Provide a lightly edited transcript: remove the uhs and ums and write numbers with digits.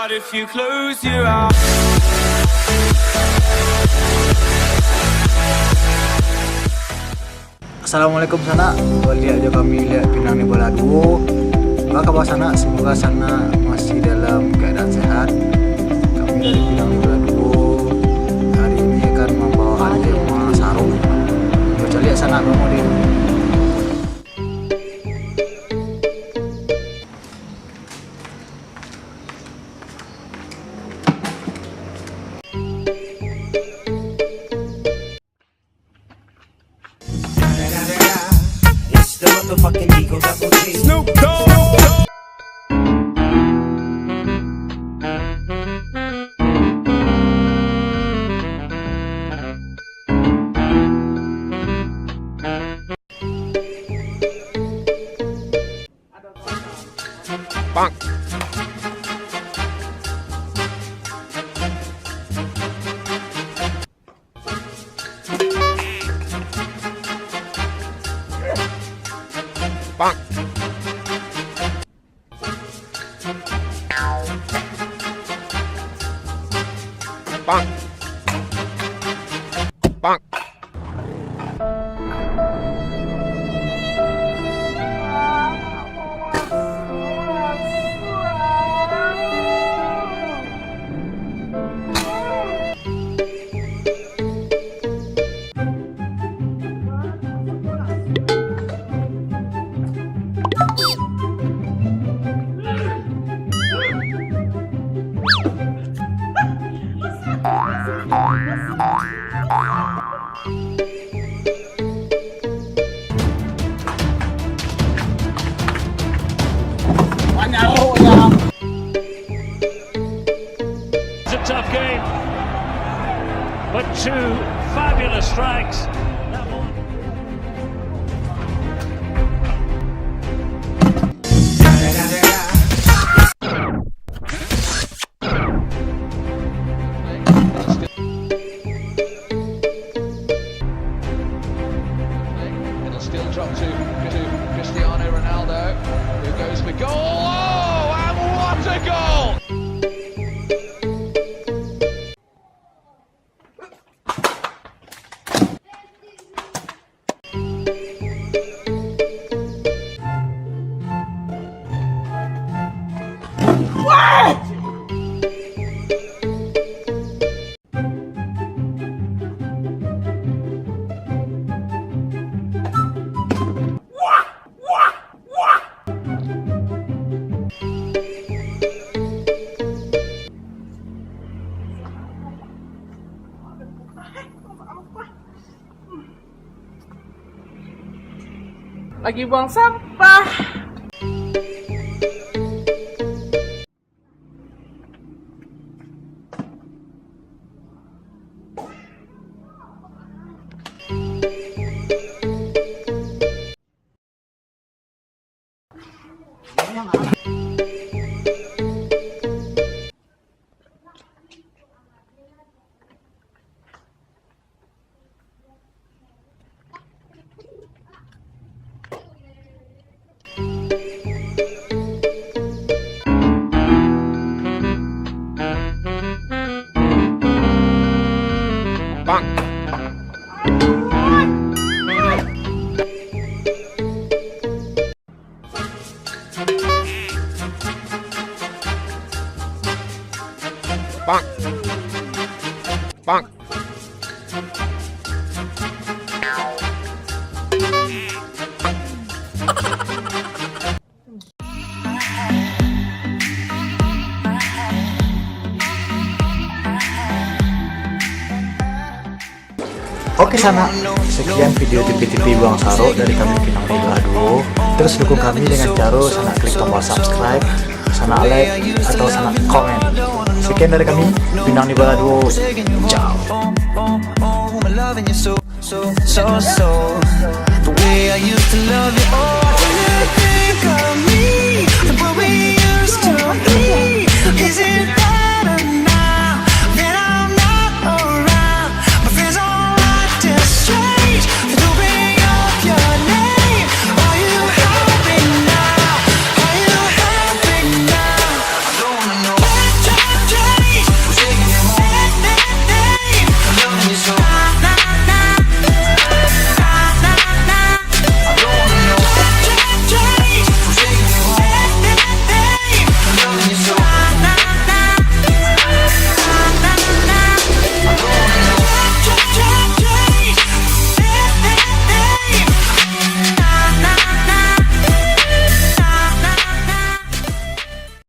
heart if you close your eyes. Assalamualaikum sana, lihat aja kami lihat Pinang di Bola Duo. Apa kabar sana? Semoga sana masih dalam keadaan sehat. Kami dari Pinang di Bola Duo hari ini akan membawakan tema sarung. Coba lihat sana kamu di. The motherfucking Eagle Double G. Snoop Dogg. Bang. Bang. Bang. Bang. It's a tough game, but two fabulous strikes. That one. It'll still drop to Cristiano Ronaldo, who goes for goal. Oh, and what a goal! Lagi buang sampah. Bang. Bang. Bang. Oke sana, sekian video TV Buang Sarung dari kami Pinang di Bola Duo. Terus dukung kami dengan cara sana klik tombol subscribe, sana like, atau sana komen. Sekian dari kami Pinang di Bola Duo. Ciao. The way I used to love you, oh